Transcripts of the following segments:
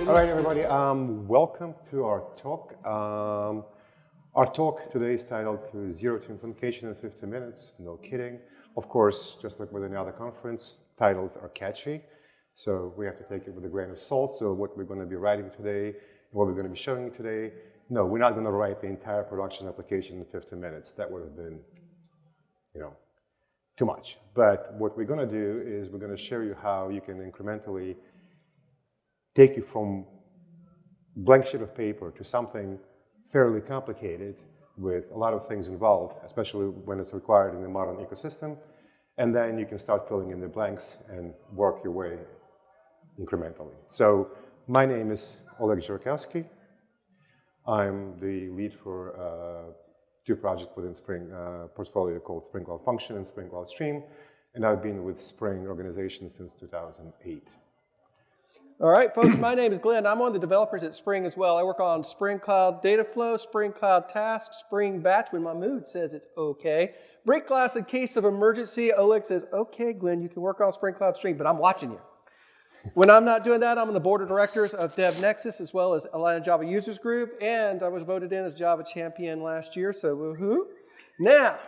All right, everybody, welcome to our talk. Our talk today is titled Zero to Implementation in 50 Minutes. No kidding. Of course, just like with any other conference, titles are catchy, so we have to take it with a grain of salt. So what we're going to be writing today, and what we're going to be showing you today, no, we're not going to write the entire production application in 50 minutes. That would have been, too much. But what we're going to do is we're going to show you how you can incrementally take you from blank sheet of paper to something fairly complicated with a lot of things involved, especially when it's required in a modern ecosystem. And then you can start filling in the blanks and work your way incrementally. So my name is Oleg Zhurakousky. I'm the lead for two projects within Spring portfolio called Spring Cloud Function and Spring Cloud Stream. And I've been with Spring organization since 2008. All right, folks, my name is Glenn. I'm one of the developers at Spring as well. I work on Spring Cloud Data Flow, Spring Cloud Tasks, Spring Batch when my mood says it's okay. Break glass in case of emergency. Oleg says, okay, Glenn, you can work on Spring Cloud Stream, but I'm watching you. When I'm not doing that, I'm on the board of directors of Devnexus as well as Atlanta Java Users Group, and I was voted in as Java Champion last year, so woohoo. Now,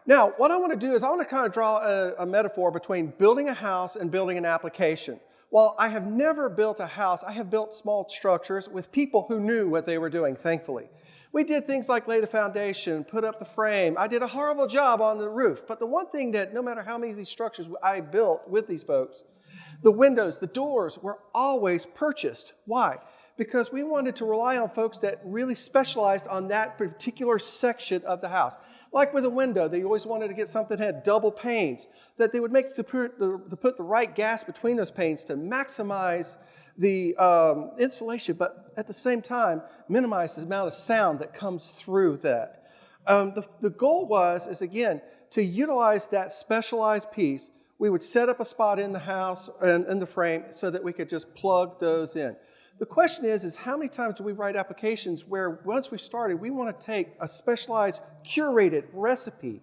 Now, what I want to do is I want to kind of draw a metaphor between building a house and building an application. While I have never built a house, I have built small structures with people who knew what they were doing, thankfully. We did things like lay the foundation, put up the frame. I did a horrible job on the roof. But the one thing that no matter how many of these structures I built with these folks, the windows, the doors were always purchased. Why? Because we wanted to rely on folks that really specialized on that particular section of the house. Like with a window, they always wanted to get something that had double panes, that they would make to put the right gas between those panes to maximize the insulation, but at the same time, minimize the amount of sound that comes through that. The goal is again, to utilize that specialized piece. We would set up a spot in the house and in the frame so that we could just plug those in. The question is how many times do we write applications where once we've started, we want to take a specialized, curated recipe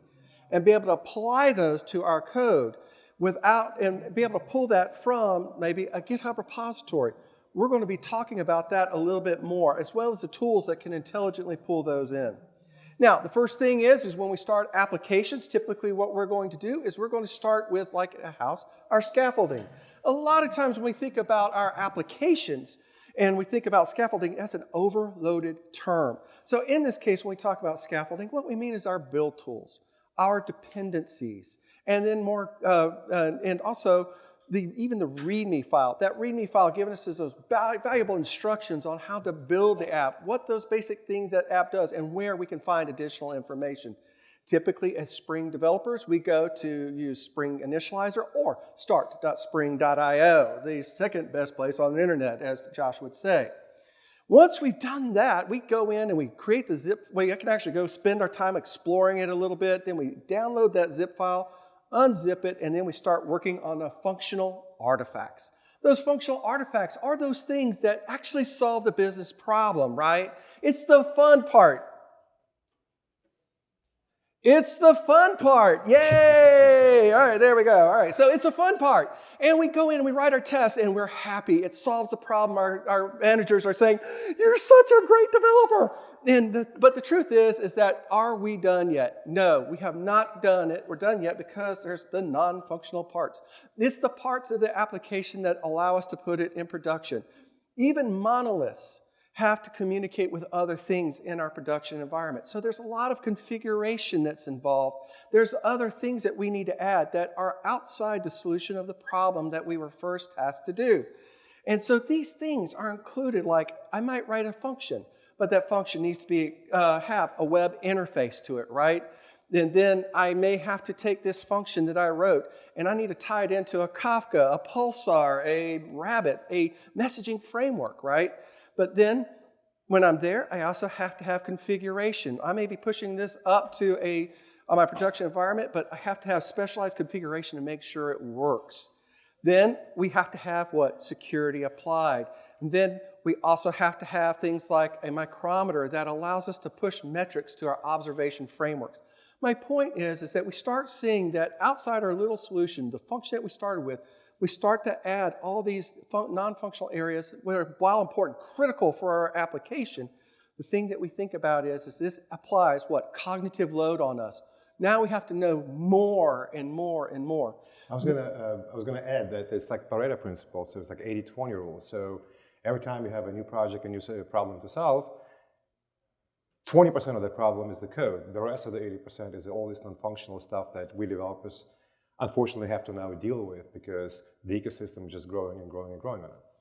and be able to apply those to our code and be able to pull that from maybe a GitHub repository. We're going to be talking about that a little bit more, as well as the tools that can intelligently pull those in. Now, the first thing is when we start applications, typically what we're going to do is we're going to start with, like a house, our scaffolding. A lot of times when we think about our applications, and we think about scaffolding, that's an overloaded term. So in this case, when we talk about scaffolding, what we mean is our build tools, our dependencies, and then and also even the README file. That README file giving us those valuable instructions on how to build the app, what those basic things that app does, and where we can find additional information. Typically, as Spring developers, we go to use Spring Initializer or start.spring.io, the second best place on the internet, as Josh would say. Once we've done that, we go in and we create the zip. We can actually go spend our time exploring it a little bit. Then we download that zip file, unzip it, and then we start working on the functional artifacts. Those functional artifacts are those things that actually solve the business problem, right? It's the fun part. It's the fun part. Yay! All right, there we go. All right, so it's a fun part. And we go in and we write our tests and we're happy. It solves the problem. Our managers are saying, you're such a great developer. But the truth is that are we done yet? No, we have not done it. We're done yet because there's the non-functional parts. It's the parts of the application that allow us to put it in production. Even monoliths have to communicate with other things in our production environment. So there's a lot of configuration that's involved. There's other things that we need to add that are outside the solution of the problem that we were first tasked to do. And so these things are included, like I might write a function, but that function needs to have a web interface to it, right? And then I may have to take this function that I wrote and I need to tie it into a Kafka, a Pulsar, a Rabbit, a messaging framework, right? But then, when I'm there, I also have to have configuration. I may be pushing this up to my production environment, but I have to have specialized configuration to make sure it works. Then, we have to have what? Security applied. And then, we also have to have things like a micrometer that allows us to push metrics to our observation frameworks. My point is that we start seeing that outside our little solution, the function that we started with we start to add all these non-functional areas, while important, critical for our application. The thing that we think about is this applies what? Cognitive load on us. Now we have to know more and more and more. I was gonna add that it's like Pareto principle, so it's like 80-20 rule. So every time you have a new project and you say a problem to solve, 20% of the problem is the code. The rest of the 80% is all this non-functional stuff that we developers unfortunately have to now deal with because the ecosystem is just growing and growing and growing on us.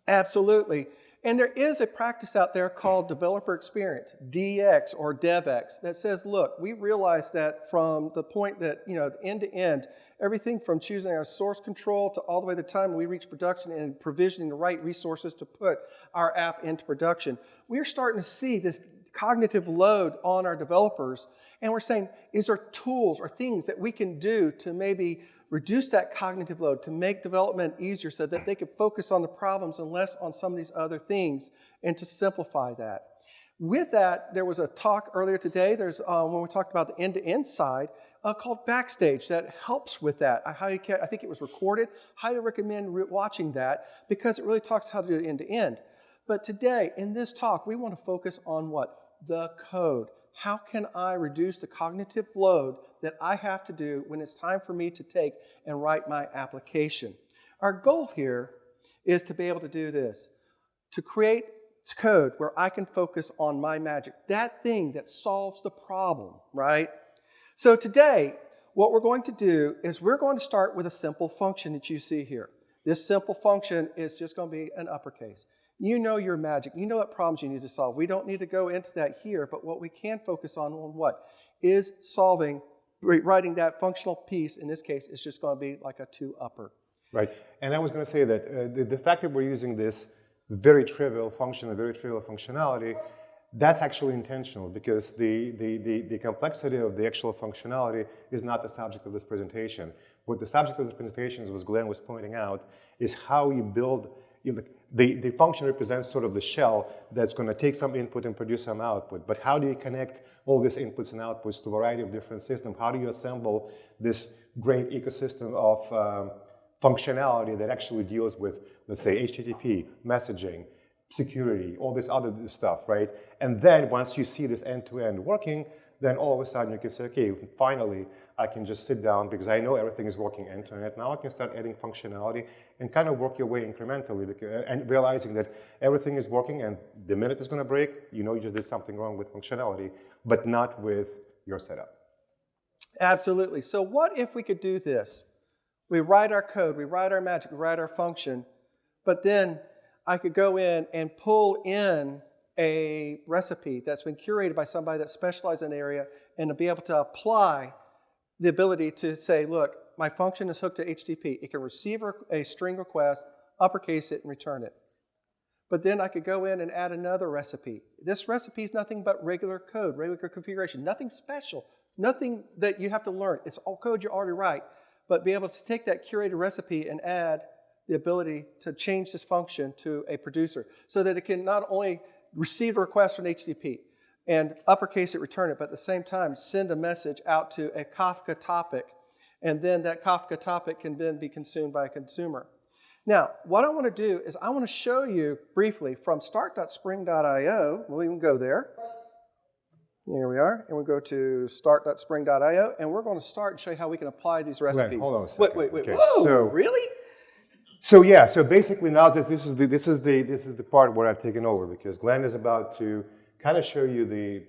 Absolutely. And there is a practice out there called developer experience, DX or DevX, that says, look, we realize that from the point that, end to end, everything from choosing our source control to all the way to the time we reach production and provisioning the right resources to put our app into production, we're starting to see this cognitive load on our developers. And we're saying, is there tools or things that we can do to maybe reduce that cognitive load, to make development easier so that they can focus on the problems and less on some of these other things, and to simplify that. With that, there was a talk earlier today, when we talked about the end-to-end side, called Backstage that helps with that. I think it was recorded. Highly recommend watching that because it really talks how to do it end-to-end. But today, in this talk, we want to focus on what? The code. How can I reduce the cognitive load that I have to do when it's time for me to take and write my application? Our goal here is to be able to do this, to create code where I can focus on my magic, that thing that solves the problem, right? So today, what we're going to do is we're going to start with a simple function that you see here. This simple function is just going to be an uppercase. You know your magic. You know what problems you need to solve. We don't need to go into that here, but what we can focus on what? Is solving, writing that functional piece. In this case, it's just going to be like a 2-upper. Right. And I was going to say that the fact that we're using this very trivial function, a very trivial functionality, that's actually intentional because the complexity of the actual functionality is not the subject of this presentation. What the subject of this presentation is, what Glenn was pointing out, is how you build. The function represents sort of the shell that's going to take some input and produce some output. But how do you connect all these inputs and outputs to a variety of different systems? How do you assemble this great ecosystem of functionality that actually deals with, let's say, HTTP, messaging, security, all this other stuff, right? And then once you see this end-to-end working, then all of a sudden you can say, okay, finally, I can just sit down because I know everything is working end-to-end. Now I can start adding functionality and kind of work your way incrementally and realizing that everything is working and the minute it's going to break, you know you just did something wrong with functionality, but not with your setup. Absolutely. So what if we could do this? We write our code, we write our magic, we write our function, but then I could go in and pull in a recipe that's been curated by somebody that specializes in an area and to be able to apply the ability to say, look, my function is hooked to HTTP. It can receive a string request, uppercase it, and return it. But then I could go in and add another recipe. This recipe is nothing but regular code, regular configuration, nothing special, nothing that you have to learn. It's all code you already write, but be able to take that curated recipe and add the ability to change this function to a producer so that it can not only receive a request from HTTP and uppercase it, return it, but at the same time send a message out to a Kafka topic, and then that Kafka topic can then be consumed by a consumer. Now, what I want to do is I want to show you briefly from start.spring.io. We'll even go there. Here we are, and we'll go to start.spring.io, and we're going to start and show you how we can apply these recipes. Wait, hold on a second. Wait. Okay, Whoa, so, really? So yeah, so basically now this is the part where I've taken over because Glenn is about to kind of show you the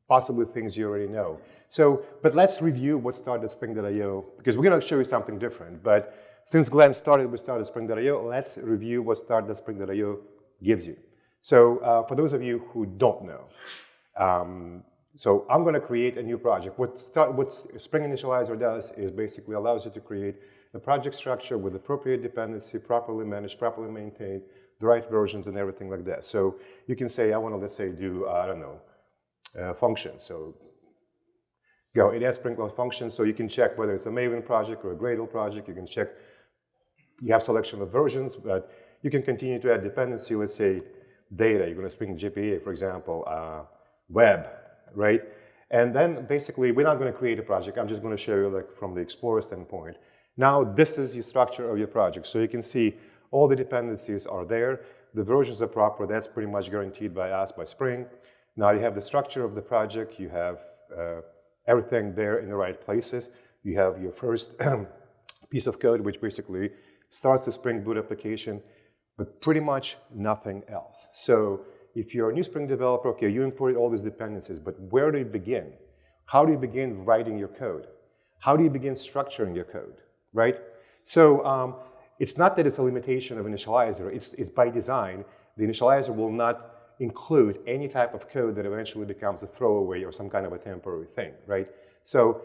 possibly things you already know. So, but let's review what start.spring.io because we're going to show you something different. But since Glenn started with start.spring.io, let's review what start.spring.io gives you. So for those of you who don't know, so I'm going to create a new project. What Spring Initializer does is basically allows you to create a project structure with appropriate dependency, properly managed, properly maintained, the right versions and everything like that. So you can say, I want to, let's say, do, I don't know, functions. So go, it has Spring functions, so you can check whether it's a Maven project or a Gradle project. You can check, you have selection of versions, but you can continue to add dependency, let's say, data. You're going to Spring GPA, for example, web, right? And then basically, we're not going to create a project. I'm just going to show you like from the Explorer standpoint. Now this is the structure of your project. So you can see all the dependencies are there. The versions are proper. That's pretty much guaranteed by us, by Spring. Now you have the structure of the project. You have everything there in the right places. You have your first piece of code, which basically starts the Spring Boot application, but pretty much nothing else. So if you're a new Spring developer, okay, you imported all these dependencies, but where do you begin? How do you begin writing your code? How do you begin structuring your code, right? So it's not that it's a limitation of initializer. It's by design. The initializer will not include any type of code that eventually becomes a throwaway or some kind of a temporary thing, right? So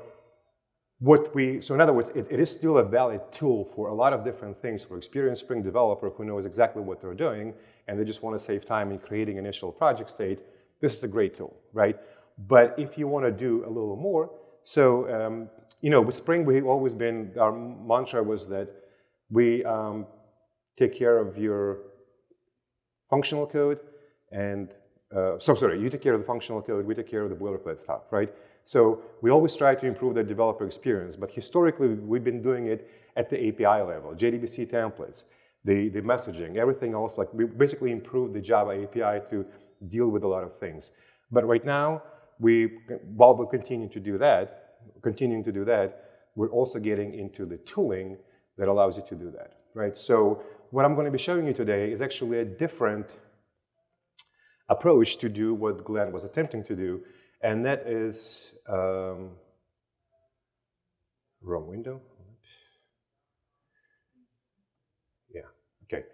in other words, it is still a valid tool for a lot of different things. For experienced Spring developer who knows exactly what they're doing and they just want to save time in creating initial project state, this is a great tool, right? But if you want to do a little more, so with Spring, we've always been, our mantra was that we take care of your functional code and, you take care of the functional code, we take care of the boilerplate stuff, right? So we always try to improve the developer experience, but historically we've been doing it at the API level, JDBC templates, the messaging, everything else. Like we basically improved the Java API to deal with a lot of things. But right now, while we continue to do that, we're also getting into the tooling that allows you to do that, right? So what I'm going to be showing you today is actually a different approach to do what Glenn was attempting to do, and that is, wrong window. Yeah, okay.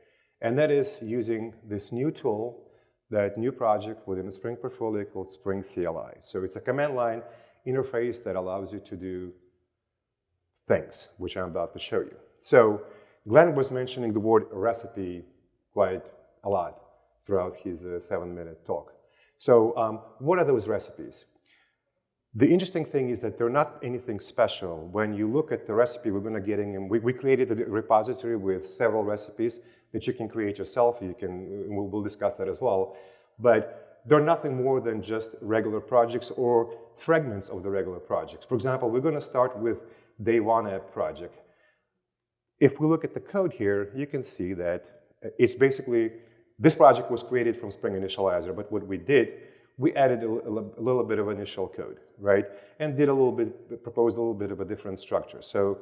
And that is using this new tool, that new project within the Spring portfolio called Spring CLI. So it's a command line interface that allows you to do things, which I'm about to show you. So Glenn was mentioning the word recipe quite a lot throughout his 7-minute talk. So what are those recipes? The interesting thing is that they're not anything special. When you look at the recipe we're going to get in, we created a repository with several recipes that you can create yourself. We'll discuss that as well. But they're nothing more than just regular projects or fragments of the regular projects. For example, we're going to start with Day 1 app project. If we look at the code here, you can see that it's basically, this project was created from Spring Initializer, but what we did, we added a little bit of initial code, right? And proposed a little bit of a different structure. So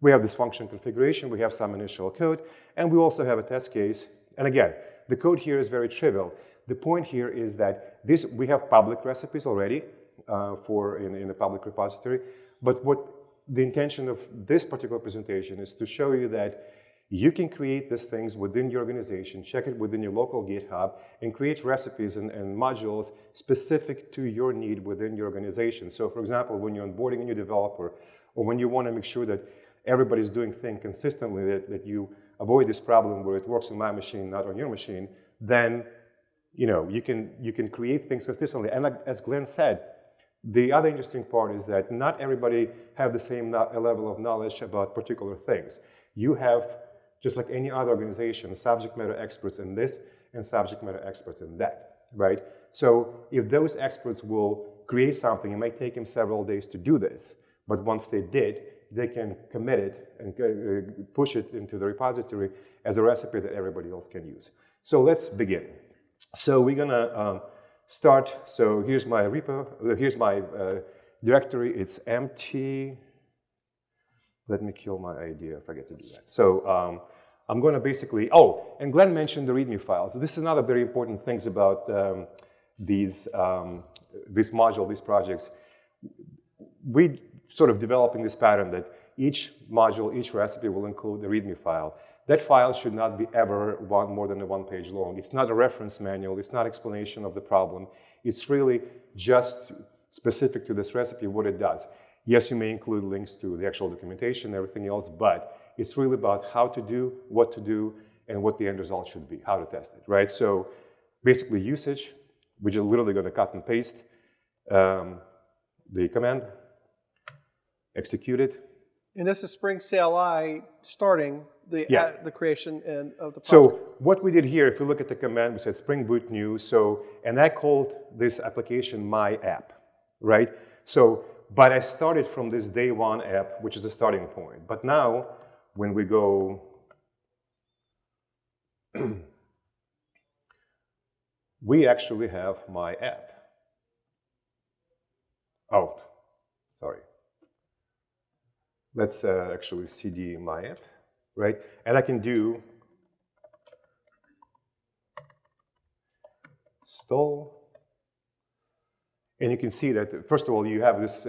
we have this function configuration, we have some initial code, and we also have a test case. And again, the code here is very trivial. The point here is that we have public recipes already in the public repository, but what the intention of this particular presentation is to show you that you can create these things within your organization, check it within your local GitHub, and create recipes and modules specific to your need within your organization. So for example, when you're onboarding a new developer, or when you want to make sure that everybody's doing things consistently, that you avoid this problem where it works on my machine, not on your machine, then you can create things consistently. And like, as Glenn said, the other interesting part is that not everybody have the same level of knowledge about particular things. You have, just like any other organization, subject matter experts in this and subject matter experts in that, right? So if those experts will create something, it might take them several days to do this, but once they did, they can commit it and push it into the repository as a recipe that everybody else can use. So let's begin. So we're gonna start. So here's my repo, here's my directory, it's empty. Let me kill my idea, I forget to do that. So I'm going to basically, and Glenn mentioned the README files. So this is another very important thing about this module, these projects. We sort of developing this pattern that each module, each recipe will include the README file. That file should not be ever more than a 1-page long. It's not a reference manual, it's not explanation of the problem. It's really just specific to this recipe what it does. Yes, you may include links to the actual documentation and everything else, but it's really about how to do, what to do, and what the end result should be, how to test it, right? So basically usage, we're just literally going to cut and paste the command, execute it. And this is Spring CLI starting the creation of the project. So what we did here, if you look at the command, we said Spring Boot New, and I called this application My App, right? So but I started from this day one app, which is a starting point. But now, when we go we actually have my app. Oh, sorry. Let's actually cd my app, right? And I can do install. And you can see that, first of all, you have this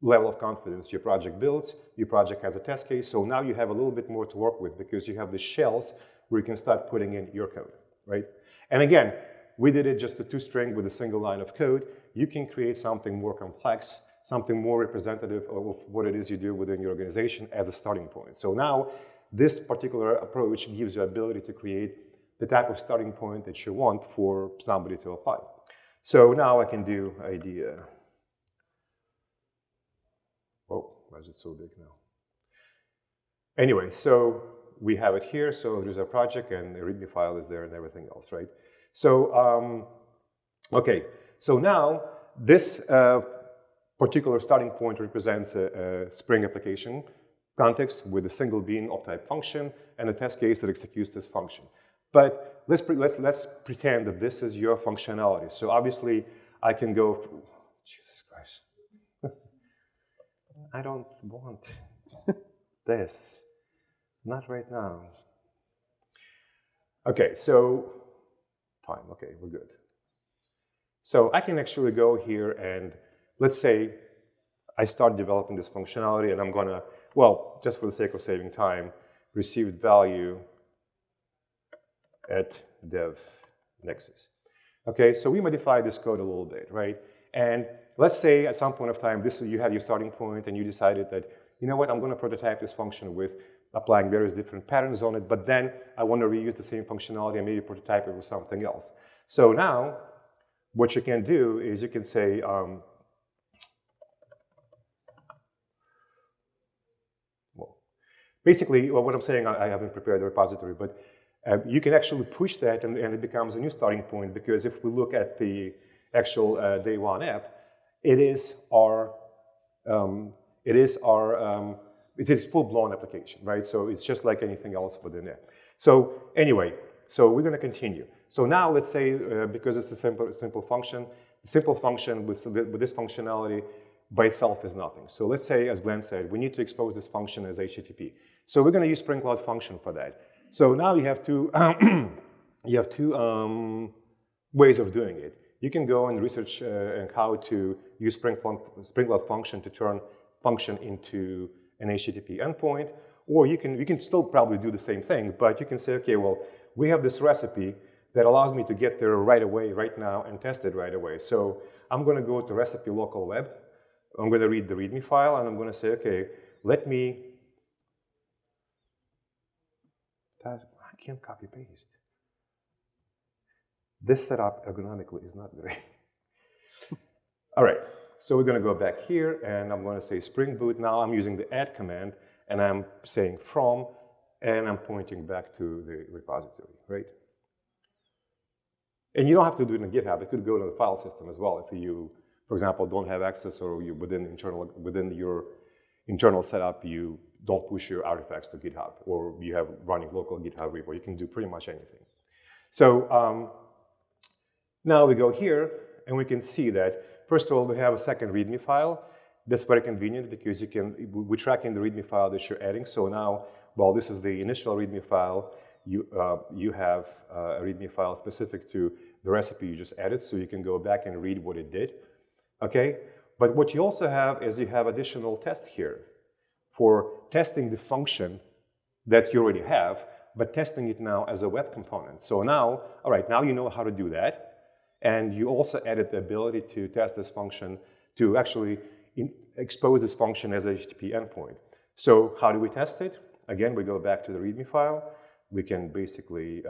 level of confidence. Your project builds, your project has a test case, so now you have a little bit more to work with because you have the shells where you can start putting in your code, right? And again, we did it just a 2-string with a single line of code. You can create something more complex, something more representative of what it is you do within your organization as a starting point. So now, this particular approach gives you the ability to create the type of starting point that you want for somebody to apply. So now I can do idea. Oh, why is it so big now? Anyway, so we have it here. So there's a project and the README file is there and everything else, right? So, okay. So now this particular starting point represents a Spring application context with a single bean of type function and a test case that executes this function. But let's pretend that this is your functionality. So obviously, I can go, Jesus Christ. I don't want this. Not right now. Okay, so fine, okay, we're good. So I can actually go here and let's say I start developing this functionality and I'm gonna, well, just for the sake of saving time, received value at Devnexus. Okay, so we modify this code a little bit, right? And let's say at some point of time, you have your starting point and you decided that, you know what, I'm gonna prototype this function with applying various different patterns on it, but then I want to reuse the same functionality and maybe prototype it with something else. So now, what you can do is you can say, well, basically, well, what I'm saying, I haven't prepared the repository, but you can actually push that and it becomes a new starting point because if we look at the actual day one app, it is full-blown application, right? So it's just like anything else within it. So anyway, so we're going to continue. So now let's say, because it's a simple function with this functionality by itself is nothing. So let's say, as Glenn said, we need to expose this function as HTTP. So we're going to use Spring Cloud Function for that. So now you have two, ways of doing it. You can go and research how to use Spring Cloud Function to turn function into an HTTP endpoint, or you can still probably do the same thing, but you can say, okay, well, we have this recipe that allows me to get there right away, right now, and test it right away. So I'm going to go to recipe local web. I'm going to read the README file, and I'm going to say, okay, let me. I can't copy paste. This setup ergonomically is not great. All right. So we're going to go back here, and I'm going to say Spring Boot. Now I'm using the add command, and I'm saying from, and I'm pointing back to the repository, right? And you don't have to do it in GitHub. It could go to the file system as well if you, for example, don't have access or you within your internal setup, you don't push your artifacts to GitHub, or you have running local GitHub repo. You can do pretty much anything. So now we go here, and we can see that first of all, we have a second README file. That's very convenient because we're tracking the README file that you're adding. So now, well, this is the initial README file. You have a README file specific to the recipe you just added, so you can go back and read what it did. Okay? But what you also have is you have additional tests here for testing the function that you already have, but testing it now as a web component. So now, all right, now you know how to do that. And you also added the ability to test this function to actually expose this function as a HTTP endpoint. So how do we test it? Again, we go back to the README file. We can basically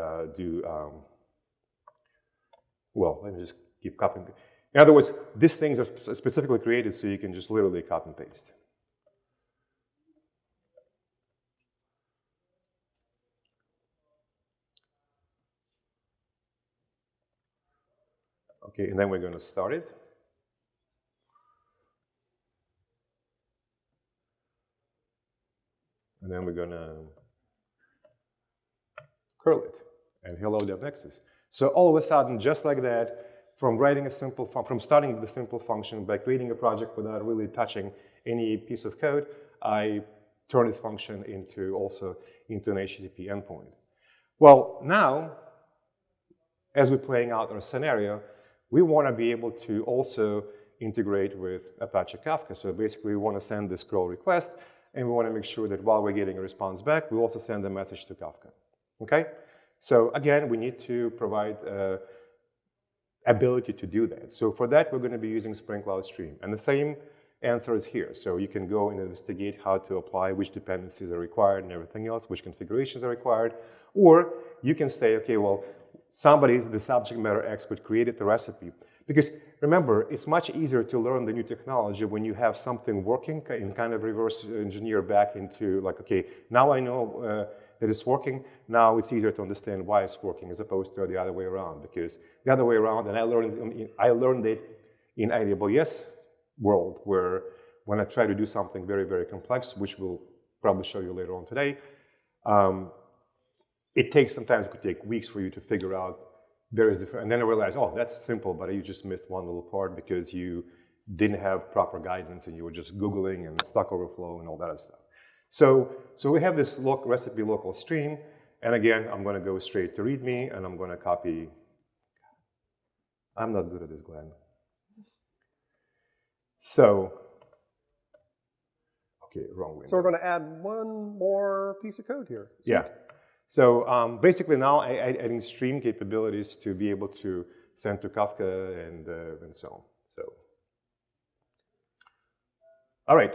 well, let me just keep copying. In other words, these things are specifically created so you can just literally copy and paste. Okay, and then we're going to start it. and then we're gonna curl it, and hello Devnexus. So all of a sudden, just like that, from starting with a simple function by creating a project without really touching any piece of code, I turn this function into an HTTP endpoint. Well, now, as we're playing out our scenario, we want to be able to also integrate with Apache Kafka. So basically, we want to send this curl request, and we want to make sure that while we're getting a response back, we also send a message to Kafka. Okay? So again, we need to provide ability to do that. So for that, we're going to be using Spring Cloud Stream. And the same answer is here. So you can go and investigate how to apply, which dependencies are required and everything else, which configurations are required. Or you can say, okay, well, somebody, the subject matter expert, created the recipe. Because remember, it's much easier to learn the new technology when you have something working and kind of reverse engineer back into like, okay, now I know that it's working, now it's easier to understand why it's working as opposed to the other way around. Because the other way around, and I learned it in AWS world, where when I try to do something very, very complex, which we'll probably show you later on today, sometimes it could take weeks for you to figure out various different, and then I realized, oh, that's simple, but you just missed one little part because you didn't have proper guidance and you were just Googling and Stack Overflow and all that other stuff. So we have this recipe local stream, and again, I'm going to go straight to README, and I'm going to copy. I'm not good at this, Glenn. So, okay, wrong window. So we're going to add one more piece of code here. Sweet. Yeah. So basically now adding stream capabilities to be able to send to Kafka and so on. So, all right,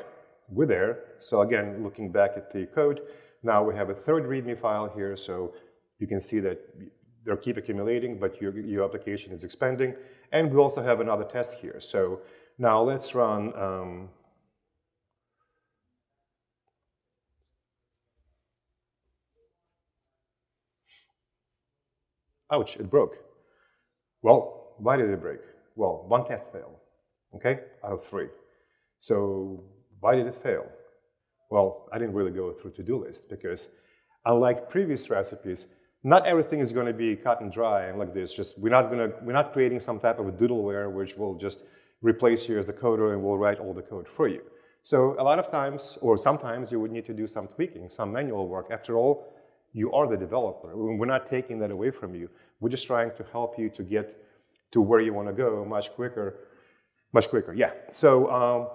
we're there. So again, looking back at the code, now we have a third README file here. So you can see that they keep accumulating, but your application is expanding. And we also have another test here. So now let's run. Ouch, it broke. Well, why did it break? Well, one test failed, okay, out of 3. So why did it fail? Well, I didn't really go through to-do list because unlike previous recipes, not everything is going to be cut and dry and like this. Just we're not creating some type of a doodleware which will just replace you as a coder and will write all the code for you. So a lot of times, or sometimes, you would need to do some tweaking, some manual work. After all, you are the developer. We're not taking that away from you. We're just trying to help you to get to where you want to go much quicker. Yeah. So,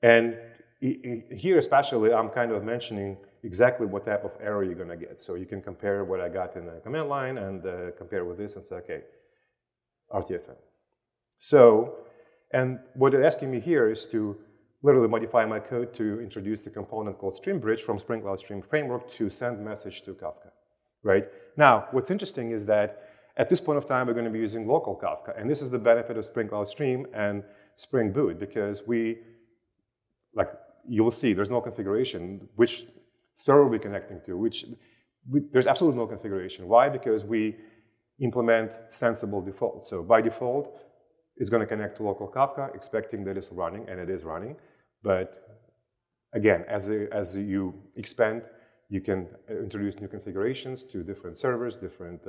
and here especially, I'm kind of mentioning exactly what type of error you're going to get. So you can compare what I got in the command line and compare with this and say, okay, RTFM. So, and what they're asking me here is to literally modify my code to introduce the component called StreamBridge from Spring Cloud Stream Framework to send message to Kafka, right? Now, what's interesting is that at this point of time, we're going to be using local Kafka, and this is the benefit of Spring Cloud Stream and Spring Boot, because you'll see, there's no configuration, which server we're connecting to, there's absolutely no configuration. Why? Because we implement sensible defaults. So by default, it's going to connect to local Kafka, expecting that it's running, and it is running. But again, as you expand, you can introduce new configurations to different servers, different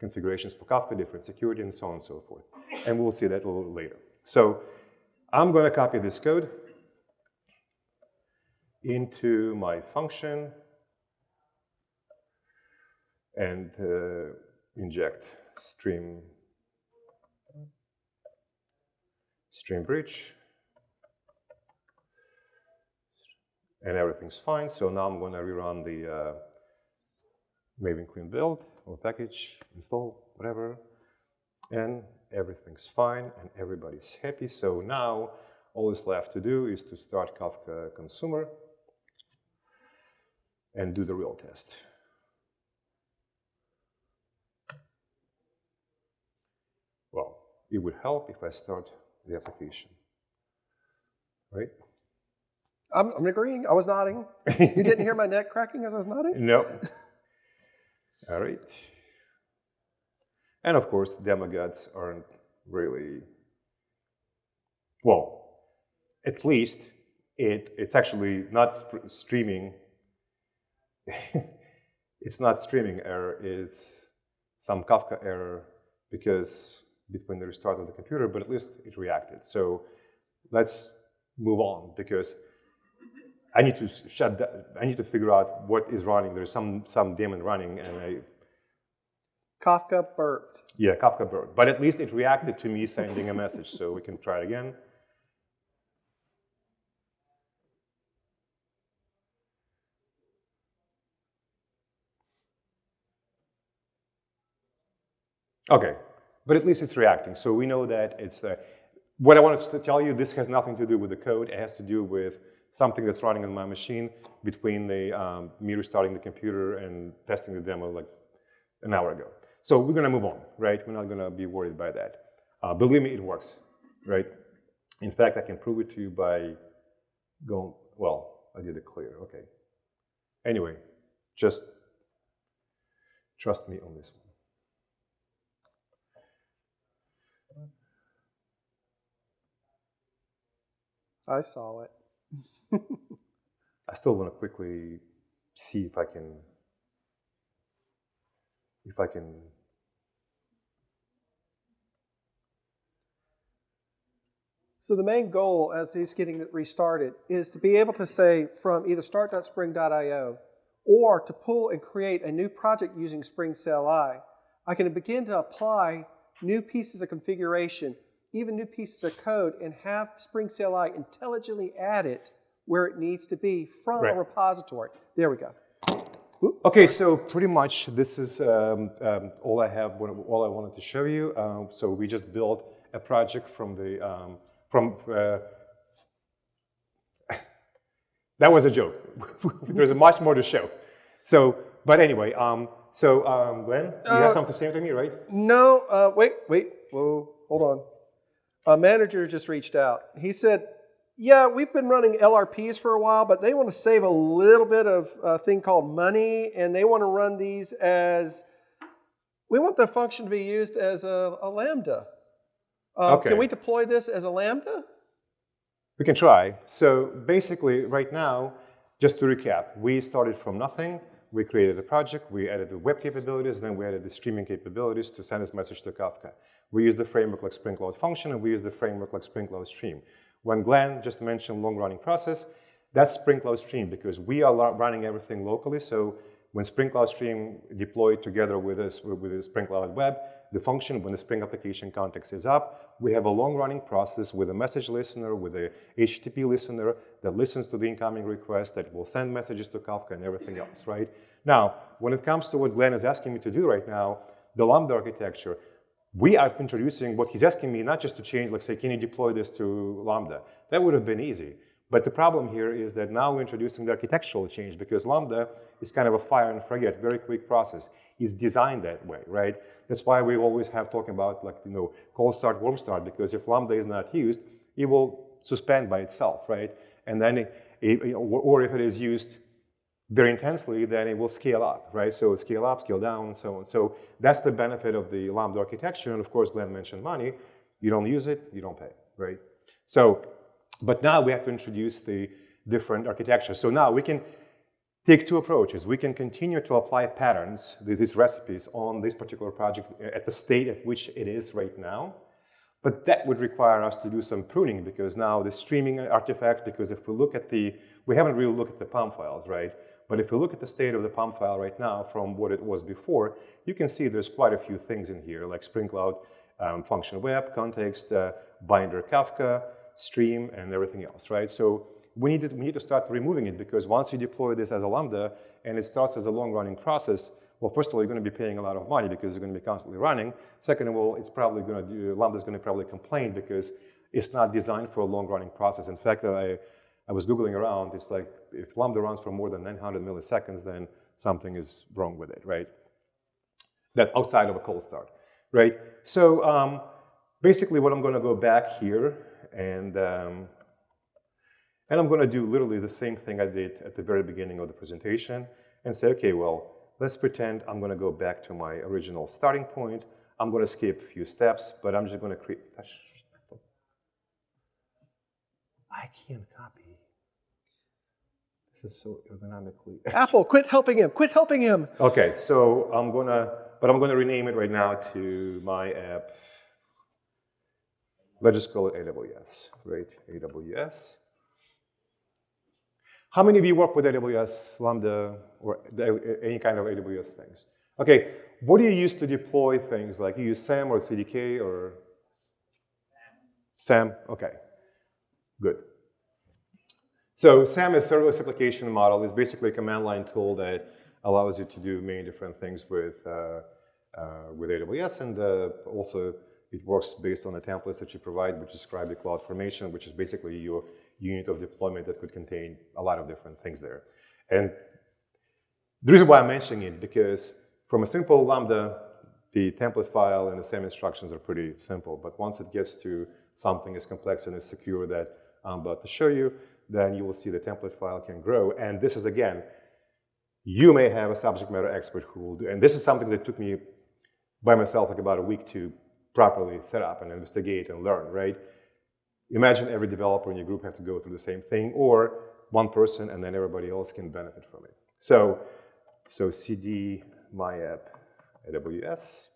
configurations for Kafka, different security, and so on and so forth. And we'll see that a little later. So I'm going to copy this code into my function and inject StreamBridge, and everything's fine. So now I'm going to rerun the Maven clean build or package, install, whatever, and everything's fine and everybody's happy. So now all that's left to do is to start Kafka consumer and do the real test. Well, it would help if I start the application, right? I'm agreeing. I was nodding. You didn't hear my neck cracking as I was nodding? No. All right. And of course, demigods aren't really, well, at least it's actually not streaming it's not streaming error, it's some Kafka error because between the restart of the computer, but at least it reacted. So let's move on because I need to shut that. I need to figure out what is running. There's some daemon running, and Kafka burped. Yeah, Kafka burped. But at least it reacted to me sending a message, so we can try it again. Okay, but at least it's reacting. So we know that it's what I wanted to tell you. This has nothing to do with the code. It has to do with something that's running on my machine between the me restarting the computer and testing the demo like an hour ago. So we're going to move on, right? We're not going to be worried by that. Believe me, it works, right? In fact, I can prove it to you by going, well, I did it clear, okay. Anyway, just trust me on this one. I saw it. I still want to quickly see if I can So the main goal as he's getting it restarted is to be able to say from either start.spring.io or to pull and create a new project using Spring CLI, I can begin to apply new pieces of configuration, even new pieces of code, and have Spring CLI intelligently add it where it needs to be from a repository. There we go. Okay, so pretty much this is all I have, all I wanted to show you. So we just built a project from the, that was a joke. There's much more to show. So, but anyway, Glenn, you have something to say to me, right? No, wait, whoa, hold on. A manager just reached out. He said, yeah, we've been running LRPs for a while, but they want to save a little bit of a thing called money, and they want to run these as, we want the function to be used as a Lambda. Okay. Can we deploy this as a Lambda? We can try. So basically, right now, just to recap, we started from nothing. We created a project, we added the web capabilities, then we added the streaming capabilities to send this message to Kafka. We used the framework like Spring Cloud Function, and we used the framework like Spring Cloud Stream. When Glenn just mentioned long-running process, that's Spring Cloud Stream because we are running everything locally. So when Spring Cloud Stream deployed together with the Spring Cloud Web, the function when the Spring application context is up, we have a long-running process with a message listener, with a HTTP listener that listens to the incoming request, that will send messages to Kafka and everything else, right? Now, when it comes to what Glenn is asking me to do right now, the Lambda architecture, we are introducing what he's asking me not just to change, like say, can you deploy this to Lambda? That would have been easy. But the problem here is that now we're introducing the architectural change because Lambda is kind of a fire and forget, very quick process. It's designed that way, right? That's why we always have talking about like, cold start, warm start, because if Lambda is not used, it will suspend by itself, right? And then, or if it is used very intensely, then it will scale up, right? So scale up, scale down, and so on. So that's the benefit of the Lambda architecture. And of course, Glenn mentioned money. You don't use it, you don't pay, right? So, but now we have to introduce the different architectures. So now we can take two approaches. We can continue to apply patterns, these recipes, on this particular project at the state at which it is right now. But that would require us to do some pruning because now the streaming artifacts, because if we look at we haven't really looked at the POM files, right? But if you look at the state of the POM file right now from what it was before, you can see there's quite a few things in here, like Spring Cloud, function web, context, binder Kafka, stream, and everything else, right? So we need to start removing it because once you deploy this as a Lambda and it starts as a long-running process, well, first of all, you're going to be paying a lot of money because you're going to be constantly running. Second of all, it's probably going to do, Lambda is going to probably complain because it's not designed for a long-running process. In fact, I was Googling around, it's like if Lambda runs for more than 900 milliseconds, then something is wrong with it, right? That outside of a cold start, right? So basically what I'm going to go back here and I'm going to do literally the same thing I did at the very beginning of the presentation and say, okay, well, let's pretend I'm going to go back to my original starting point. I'm going to skip a few steps, but I'm just going to create. I can't copy This is so ergonomically. Apple, quit helping him. Quit helping him. Okay, so I'm gonna rename it right now to my app. Let's just call it AWS, right? AWS. How many of you work with AWS, Lambda, or any kind of AWS things? Okay, what do you use to deploy things? Like you use SAM or CDK or? SAM, okay, good. So SAM is serverless application model. It's basically a command line tool that allows you to do many different things with AWS, and also it works based on the templates that you provide, which describe the cloud formation, which is basically your unit of deployment that could contain a lot of different things there. And the reason why I'm mentioning it, because from a simple Lambda, the template file and the SAM instructions are pretty simple, but once it gets to something as complex and as secure that I'm about to show you, then you will see the template file can grow. And this is, again, you may have a subject matter expert who will do, and this is something that took me by myself like about a week to properly set up and investigate and learn, right? Imagine every developer in your group has to go through the same thing, or one person and then everybody else can benefit from it. So cd my app AWS,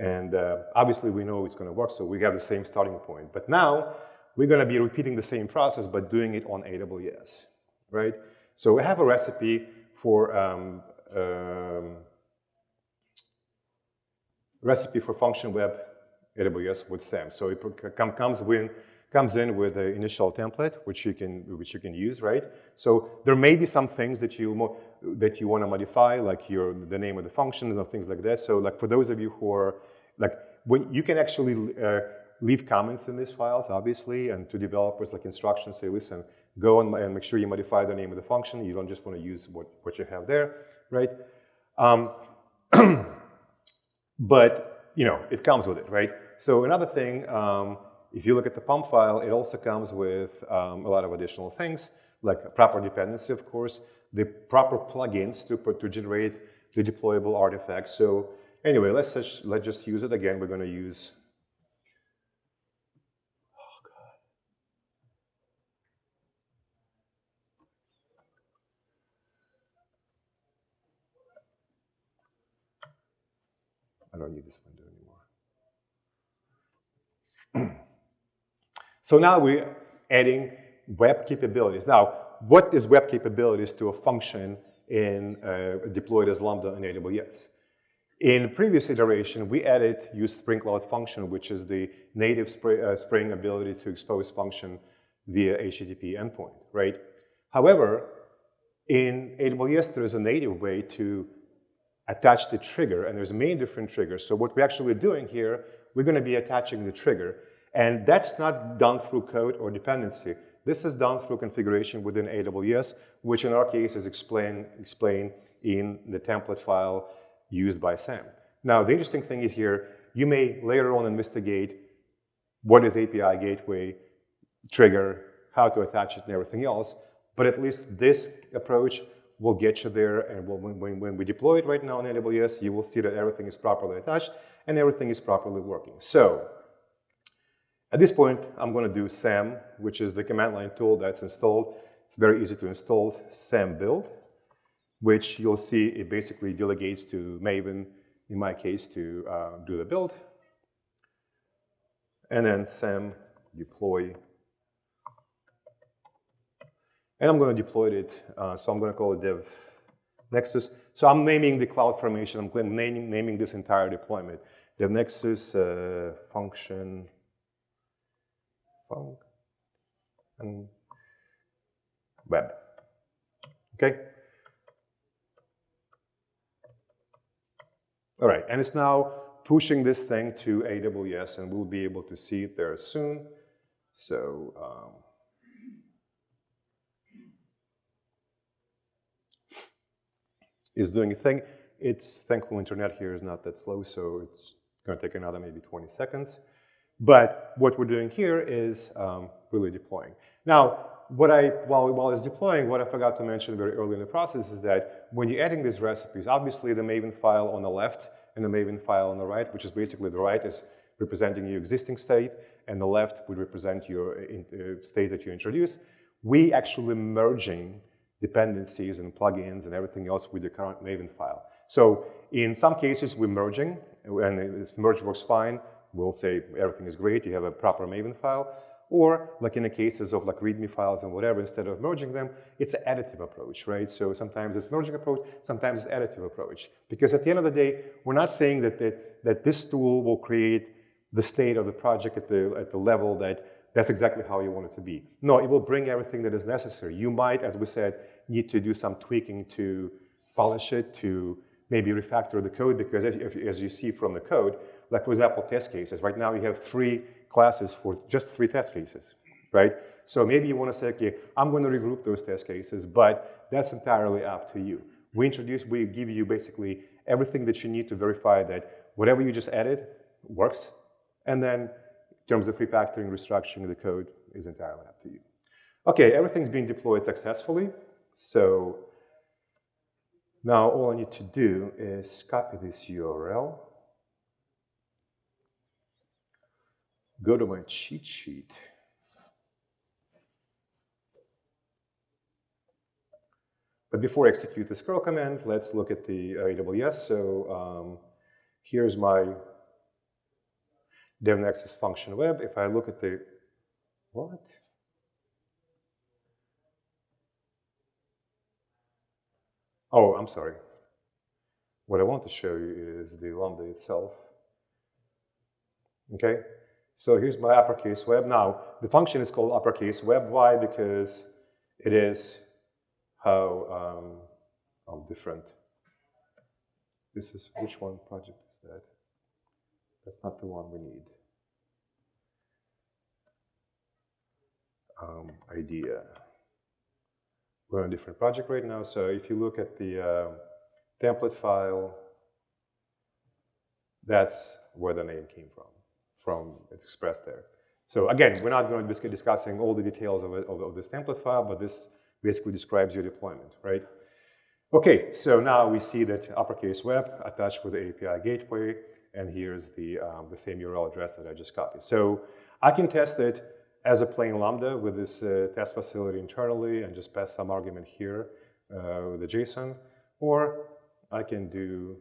and obviously we know it's going to work, so we have the same starting point. But now we're going to be repeating the same process, but doing it on AWS, right? So we have a recipe for function web AWS with SAM. So it comes in with the initial template, which you can use, right? So there may be some things that you want to modify, like the name of the function and things like that. So like for those of you who are like, when you can actually leave comments in these files, obviously, and to developers like instructions, say, listen, go and make sure you modify the name of the function. You don't just want to use what you have there, right? But it comes with it, right? So another thing, if you look at the pump file, it also comes with a lot of additional things, like proper dependency, of course, the proper plugins to generate the deployable artifacts. So anyway, let's just use it again. We're going to use. Oh God. I don't need this window anymore. So now we're adding web capabilities. Now, what is web capabilities to a function deployed as Lambda in AWS? In previous iteration, we added use Spring Cloud function, which is the native Spring ability to expose function via HTTP endpoint, right? However, in AWS, there is a native way to attach the trigger, and there's many different triggers. So what we're actually doing here, we're going to be attaching the trigger, and that's not done through code or dependency. This is done through configuration within AWS, which in our case is explained in the template file used by SAM. Now, the interesting thing is here, you may later on investigate what is API gateway, trigger, how to attach it, and everything else, but at least this approach will get you there, and when we deploy it right now in AWS, you will see that everything is properly attached and everything is properly working. So, at this point, I'm going to do SAM, which is the command line tool that's installed. It's very easy to install, SAM build, which you'll see it basically delegates to Maven, in my case, to do the build. And then SAM deploy. And I'm going to deploy it, so I'm going to call it Devnexus. So I'm naming the cloud formation, I'm naming this entire deployment. Devnexus function and web, okay? All right, and it's now pushing this thing to AWS, and we'll be able to see it there soon. So, it's doing a thing. It's thankful internet here is not that slow, so it's going to take another maybe 20 seconds. But what we're doing here is really deploying. Now, while it's deploying, what I forgot to mention very early in the process is that when you're adding these recipes, obviously the Maven file on the left and the Maven file on the right, which is basically the right is representing your existing state, and the left would represent your state that you introduced. We actually merging dependencies and plugins and everything else with the current Maven file. So in some cases, we're merging, and if merge works fine, we'll say everything is great, you have a proper Maven file. Or like in the cases of like README files and whatever, instead of merging them, it's an additive approach, right? So sometimes it's merging approach, sometimes it's additive approach. Because at the end of the day, we're not saying that this tool will create the state of the project at the level that's exactly how you want it to be. No, it will bring everything that is necessary. You might, as we said, need to do some tweaking to polish it, to maybe refactor the code, because as you see from the code, like for example, test cases. Right now you have 3 classes for just 3 test cases, right? So maybe you want to say, okay, I'm going to regroup those test cases, but that's entirely up to you. We give you basically everything that you need to verify that whatever you just added works, and then in terms of refactoring, restructuring the code is entirely up to you. Okay, everything's been deployed successfully, so now all I need to do is copy this URL, go to my cheat sheet, but before I execute this curl command, let's look at the AWS. So here's my Devnexus function web. If I look at the, what? Oh, I'm sorry. What I want to show you is the Lambda itself. Okay, so here's my uppercase web. Now, the function is called uppercase web. Why? Because it is how different. This is, which one project is that? That's not the one we need. Idea. We're on a different project right now, so if you look at the template file, that's where the name came from. It's expressed there. So again, we're not going to be discussing all the details of this template file, but this basically describes your deployment, right? Okay, so now we see that uppercase web attached with the API gateway, and here's the same URL address that I just copied. So I can test it as a plain Lambda with this test facility internally and just pass some argument here with the JSON, or I can do,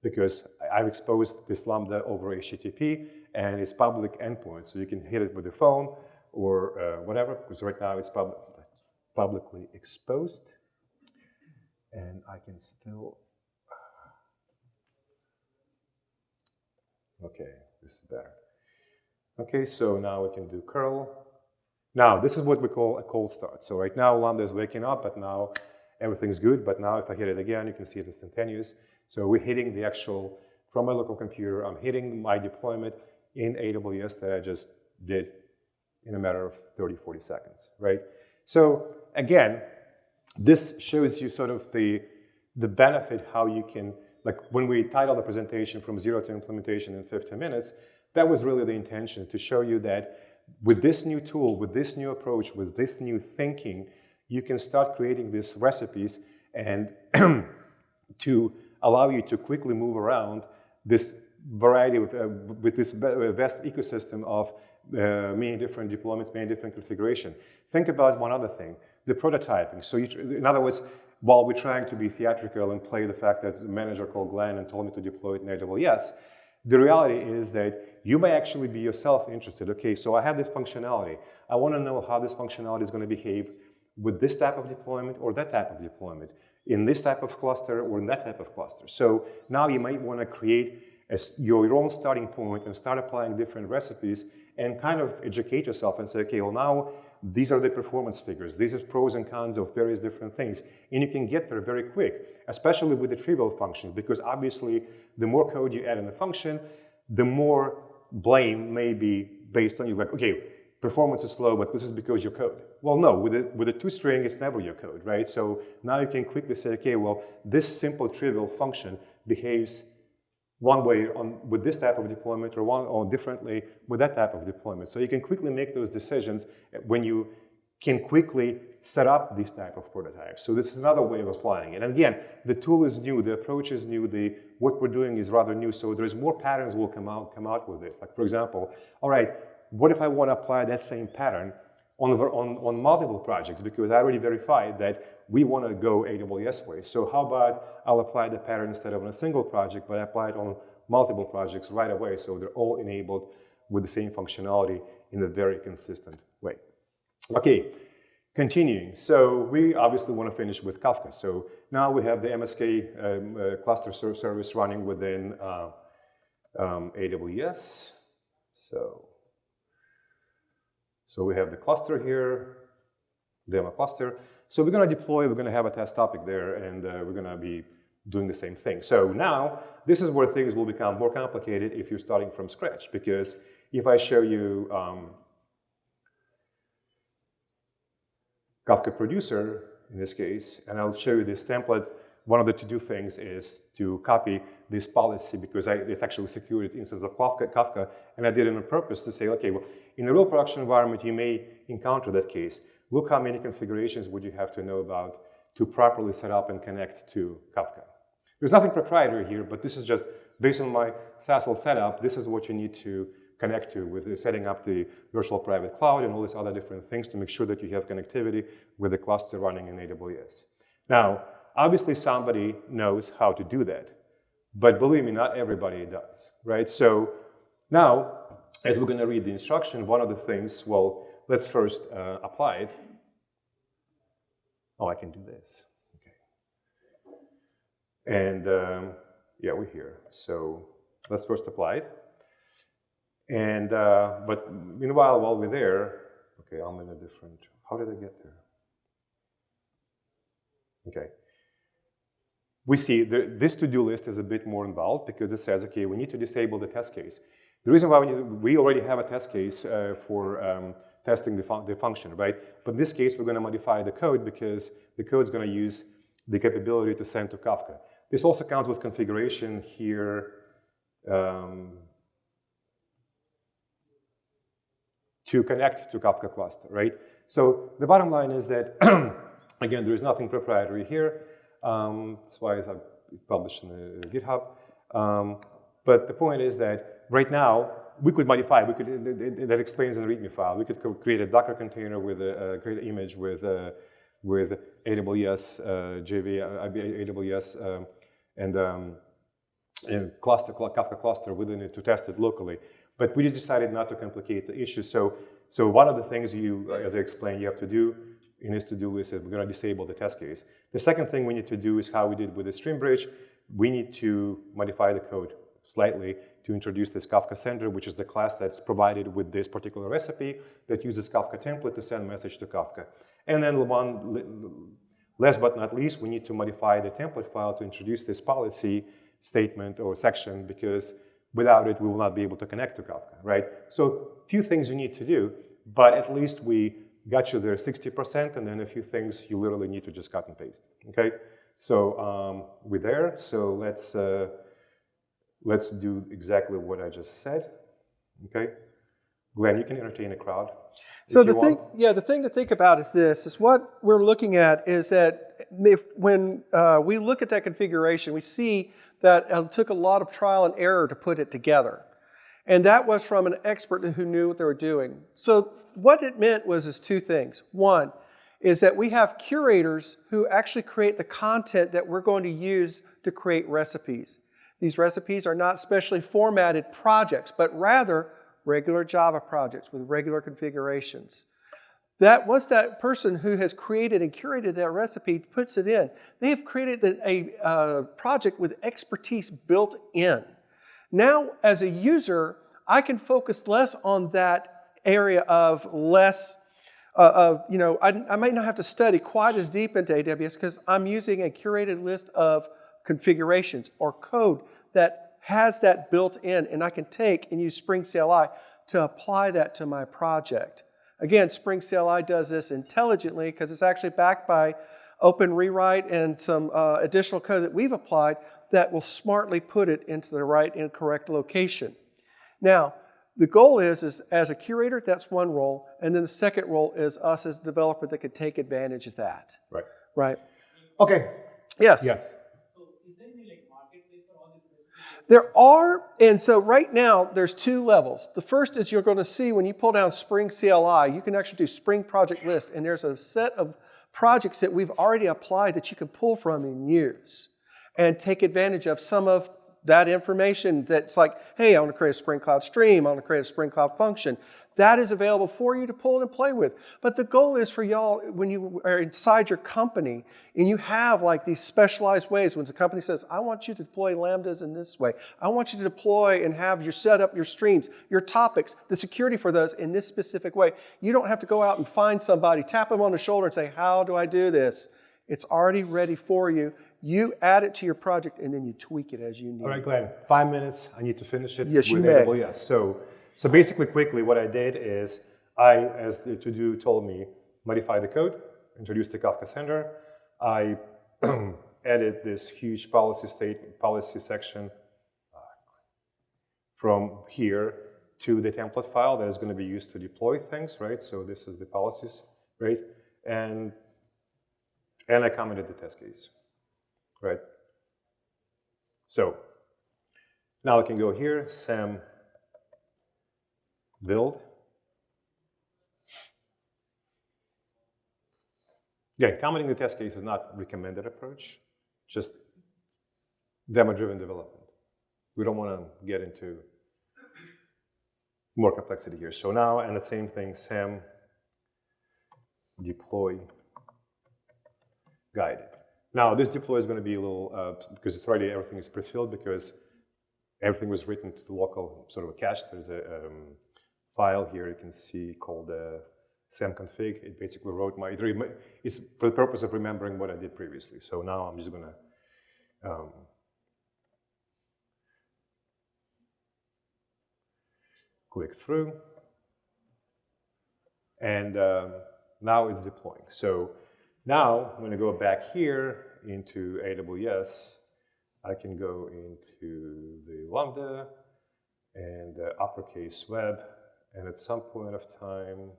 because I've exposed this Lambda over HTTP and it's public endpoint, so you can hit it with the phone or whatever, because right now it's publicly exposed, and I can still, okay, this is better. Okay, so now we can do curl. Now, this is what we call a cold start. So right now, Lambda is waking up, but now everything's good. But now if I hit it again, you can see it instantaneous. So we're hitting the actual, from my local computer, I'm hitting my deployment in AWS that I just did in a matter of 30, 40 seconds, right? So again, this shows you sort of the benefit, how you can, like when we titled the presentation from 0 to implementation in 15 minutes, that was really the intention, to show you that with this new tool, with this new approach, with this new thinking, you can start creating these recipes and to allow you to quickly move around this variety with this vast ecosystem of many different deployments, many different configurations. Think about one other thing, the prototyping. So in other words, while we're trying to be theatrical and play the fact that a manager called Glenn and told me to deploy it in AWS, the reality is that you may actually be yourself interested. Okay, so I have this functionality. I want to know how this functionality is going to behave with this type of deployment or that type of deployment, in this type of cluster or in that type of cluster. So now you might want to create your own starting point and start applying different recipes and kind of educate yourself and say, okay, well now these are the performance figures. These are pros and cons of various different things. And you can get there very quick, especially with the trivial functions, because obviously the more code you add in the function, the more blame may be based on you. Like, okay, performance is slow, but this is because your code. Well, no, with a toString, it's never your code, right? So now you can quickly say, okay, well, this simple trivial function behaves one way with this type of deployment, or differently with that type of deployment. So you can quickly make those decisions when you can quickly set up these type of prototypes. So this is another way of applying it. And again, the tool is new, the approach is new, what we're doing is rather new. So there's more patterns will come out with this. Like for example, all right, what if I want to apply that same pattern on multiple projects, because I already verified that we want to go AWS way. So how about I'll apply the pattern instead of on a single project, but I apply it on multiple projects right away, so they're all enabled with the same functionality in a very consistent way. Okay, continuing. So we obviously want to finish with Kafka. So now we have the MSK cluster service running within AWS. So we have the cluster here, demo cluster. So we're going to deploy, we're going to have a test topic there, and we're going to be doing the same thing. So now, this is where things will become more complicated if you're starting from scratch, because if I show you Kafka producer, in this case, and I'll show you this template, one of the to-do things is to copy this policy, because it's actually a secured instance of Kafka, and I did it on purpose to say, okay, well, in a real production environment, you may encounter that case. Look how many configurations would you have to know about to properly set up and connect to Kafka. There's nothing proprietary here, but this is just based on my SASL setup. This is what you need to connect to with setting up the virtual private cloud and all these other different things to make sure that you have connectivity with the cluster running in AWS. Now, obviously somebody knows how to do that, but believe me, not everybody does, right? So now, as we're going to read the instruction, one of the things, well, let's first apply it. Oh, I can do this. Okay. And yeah, we're here. So let's first apply it. And but meanwhile, while we're there, okay, I'm in a different. How did I get there? Okay. We see this to-do list is a bit more involved because it says, okay, we need to disable the test case. The reason why we already have a test case for testing the function, right? But in this case, we're going to modify the code because the code is going to use the capability to send to Kafka. This also counts with configuration here to connect to Kafka cluster, right? So the bottom line is that, again, there is nothing proprietary here. That's why it's published in the GitHub. But the point is that right now, we could modify, that explains in the README file. We could create a Docker container with create an image with AWS, AWS, and cluster, Kafka cluster within it to test it locally. But we decided not to complicate the issue. So one of the things you, as I explained, you have to do in this to-do list is we're going to disable the test case. The second thing we need to do is how we did with the stream bridge. We need to modify the code slightly to introduce this Kafka sender, which is the class that's provided with this particular recipe that uses Kafka template to send message to Kafka. And then last but not least, we need to modify the template file to introduce this policy statement or section, because without it, we will not be able to connect to Kafka, right? So a few things you need to do, but at least we got you there 60%, and then a few things you literally need to just cut and paste, okay? So we're there, so let's do exactly what I just said, okay? Glenn, you can entertain a crowd. So the thing to think about is this, is what we're looking at is that when we look at that configuration, we see that it took a lot of trial and error to put it together. And that was from an expert who knew what they were doing. So what it meant was two things. One is that we have curators who actually create the content that we're going to use to create recipes. These recipes are not specially formatted projects, but rather regular Java projects with regular configurations. That once that person who has created and curated that recipe puts it in, they have created a project with expertise built in. Now, as a user, I can focus less on that area of I might not have to study quite as deep into AWS because I'm using a curated list of configurations or code that has that built in, and I can take and use Spring CLI to apply that to my project. Again, Spring CLI does this intelligently because it's actually backed by Open Rewrite and some additional code that we've applied that will smartly put it into the right and correct location. Now, the goal is as a curator, that's one role, and then the second role is us as a developer that could take advantage of that. Right. Right. Okay. Yes. Yes. So is there any marketplace for all these recipes? There are, and so right now there's two levels. The first is you're going to see when you pull down Spring CLI, you can actually do Spring Project List, and there's a set of projects that we've already applied that you can pull from and use and take advantage of some of that information that's like, hey, I want to create a Spring Cloud stream, I want to create a Spring Cloud function. That is available for you to pull and play with. But the goal is for y'all, when you are inside your company and you have like these specialized ways, when the company says, I want you to deploy Lambdas in this way, I want you to deploy and have your set up your streams, your topics, the security for those in this specific way. You don't have to go out and find somebody, tap them on the shoulder and say, how do I do this? It's already ready for you. You add it to your project and then you tweak it as you need. All right, Glenn, 5 minutes. I need to finish it Yes, with you may. AWS. So basically, quickly, what I did is as the to-do told me, modify the code, introduce the Kafka sender. I added this huge policy section from here to the template file that is going to be used to deploy things, right? So this is the policies, right? And I commented the test case, right? So now I can go here, SAM build. Again, commenting the test case is not recommended approach, just demo-driven development. We don't want to get into more complexity here. So now, and the same thing, SAM deploy guided. Now, this deploy is going to be a little, because it's already, everything is pre-filled, because everything was written to the local sort of a cache. There's a file here you can see called SAM config. It basically wrote it's for the purpose of remembering what I did previously. So now I'm just going to click through, and now it's deploying. So now I'm going to go back here into AWS. I can go into the Lambda and uppercase web, and at some point of time,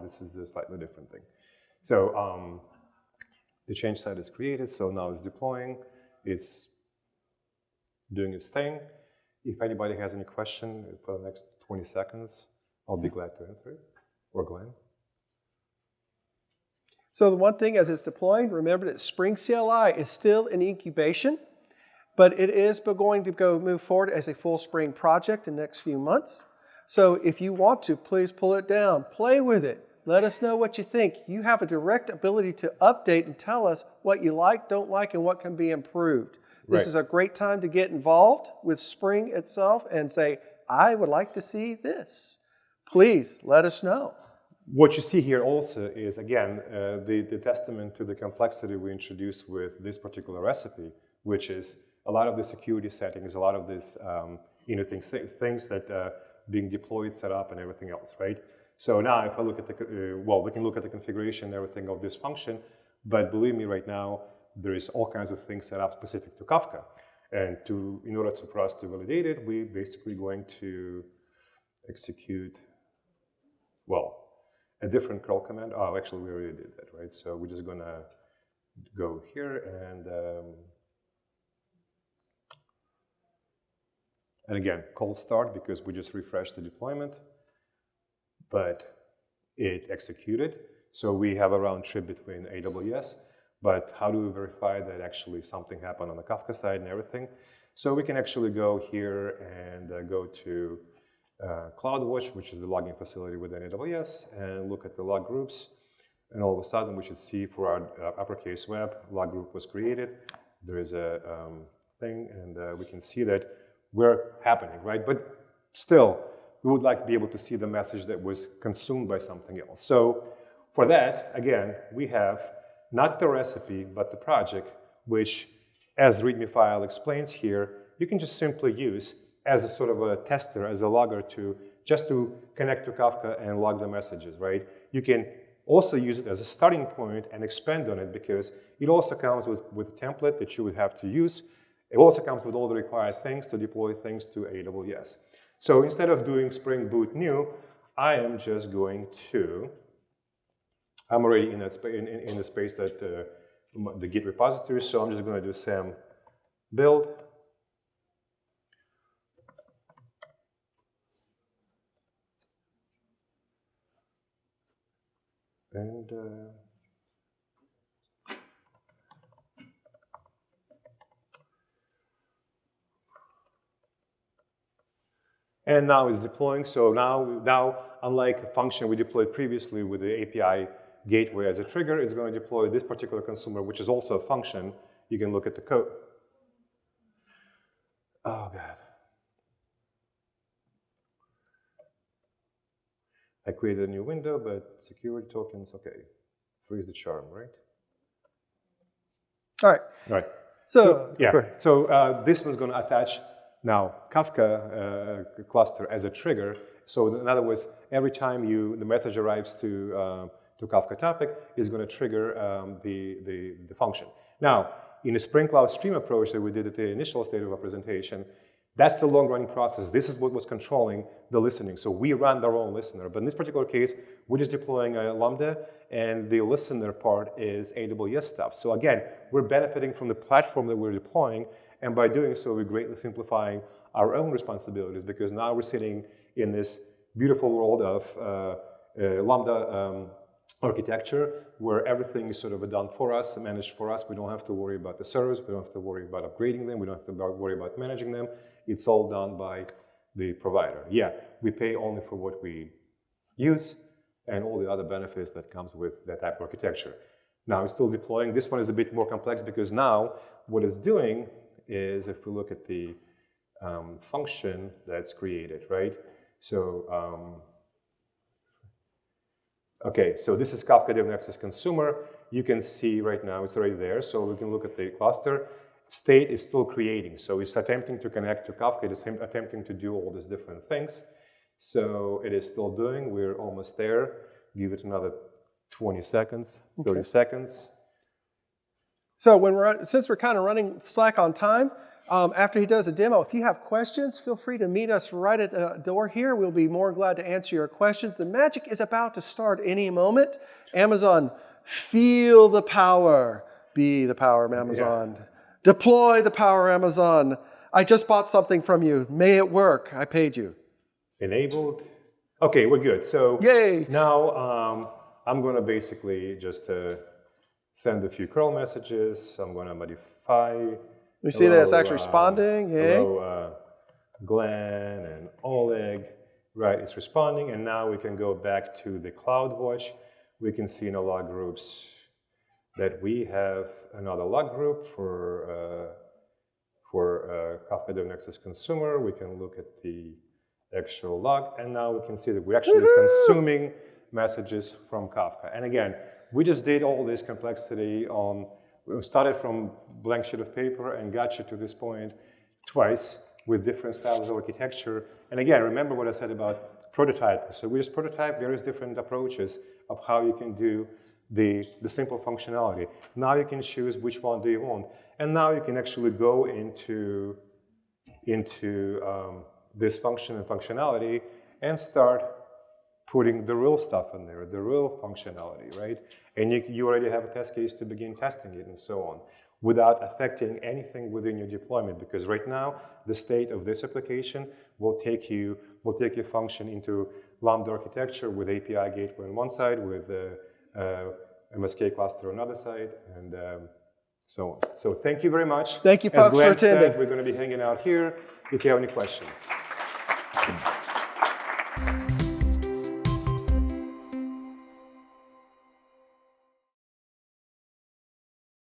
this is a slightly different thing. So the change site is created, so now it's deploying. It's doing its thing. If anybody has any question for the next 20 seconds, I'll be glad to answer it, or Glenn. So the one thing as it's deploying, remember that Spring CLI is still in incubation, but it is going to move forward as a full Spring project in the next few months. So if you want to, please pull it down, play with it. Let us know what you think. You have a direct ability to update and tell us what you like, don't like, and what can be improved. This is a great time to get involved with Spring itself and say, I would like to see this. Please let us know. What you see here also is, again, the testament to the complexity we introduced with this particular recipe, which is a lot of the security settings, a lot of this, things that being deployed, set up, and everything else, right? So now if I look at the, we can look at the configuration and everything of this function, but believe me right now, there is all kinds of things set up specific to Kafka. And in order for us to validate it, we're basically going to execute, a different curl command. Oh, actually, we already did that, right? So we're just going to go here and again, cold start, because we just refreshed the deployment, but it executed. So we have a round trip between AWS, but how do we verify that actually something happened on the Kafka side and everything? So we can actually go here and go to CloudWatch, which is the logging facility within AWS, and look at the log groups. And all of a sudden, we should see for our uppercase web, log group was created. There is a thing, and we can see that we're happening, right? But still, we would like to be able to see the message that was consumed by something else. So for that, again, we have not the recipe, but the project, which, as README file explains here, you can just simply use as a sort of a tester, as a logger just to connect to Kafka and log the messages, right? You can also use it as a starting point and expand on it, because it also comes with a template that you would have to use. It also comes with all the required things to deploy things to AWS. So instead of doing Spring Boot new, I am just going to, I'm already in the space that the Git repository. So I'm just going to do sam build. And now it's deploying. So now, unlike a function we deployed previously with the API gateway as a trigger, it's going to deploy this particular consumer, which is also a function. You can look at the code. Oh, God. I created a new window, but security tokens, okay. Freeze the charm, right? All right. All right. So yeah. So this one's going to attach now Kafka cluster as a trigger. So in other words, every time the message arrives to Kafka topic, is going to trigger the function. Now, in the Spring Cloud Stream approach that we did at the initial state of our presentation, that's the long-running process. This is what was controlling the listening. So we run our own listener. But in this particular case, we're just deploying a Lambda, and the listener part is AWS stuff. So again, we're benefiting from the platform that we're deploying, and by doing so, we're greatly simplifying our own responsibilities, because now we're sitting in this beautiful world of Lambda architecture, where everything is sort of done for us, managed for us. We don't have to worry about the servers. We don't have to worry about upgrading them. We don't have to worry about managing them. It's all done by the provider. Yeah, we pay only for what we use and all the other benefits that comes with that type of architecture. Now it's still deploying. This one is a bit more complex, because now what it's doing is, if we look at the function that's created, right? So, okay, so this is Kafka Devnexus consumer. You can see right now it's already there. So we can look at the cluster. State is still creating. So it's attempting to connect to Kafka. It is attempting to do all these different things. So it is still doing. We're almost there. Give it another 20 seconds, 30 seconds. So since we're kind of running slack on time, after he does a demo, if you have questions, feel free to meet us right at the door here. We'll be more glad to answer your questions. The magic is about to start any moment. Amazon, feel the power. Be the power of Amazon. Yeah. Deploy the power of Amazon. I just bought something from you. May it work. I paid you. Enabled. Okay, we're good. So yay. Now I'm going to basically just send a few curl messages. I'm going to modify. You see that it's actually responding. Yay. Hello, Glenn and Oleg. Right, it's responding. And now we can go back to the CloudWatch. We can see in the log groups that we have another log group for Kafka Devnexus consumer. We can look at the actual log, and now we can see that we're actually consuming messages from Kafka. And again, we just did all this complexity we started from blank sheet of paper and got you to this point twice with different styles of architecture. And again, remember what I said about prototyping. So we just prototype various different approaches of how you can do the simple functionality. Now you can choose which one do you want. And now you can actually go into this function and functionality and start putting the real stuff in there, the real functionality, right? And you already have a test case to begin testing it and so on, without affecting anything within your deployment. Because right now, the state of this application will take your function into Lambda architecture with API gateway on one side, with MSK cluster on another side, and so on. So thank you very much. Thank you, folks, for attending. We're going to be hanging out here if you have any questions.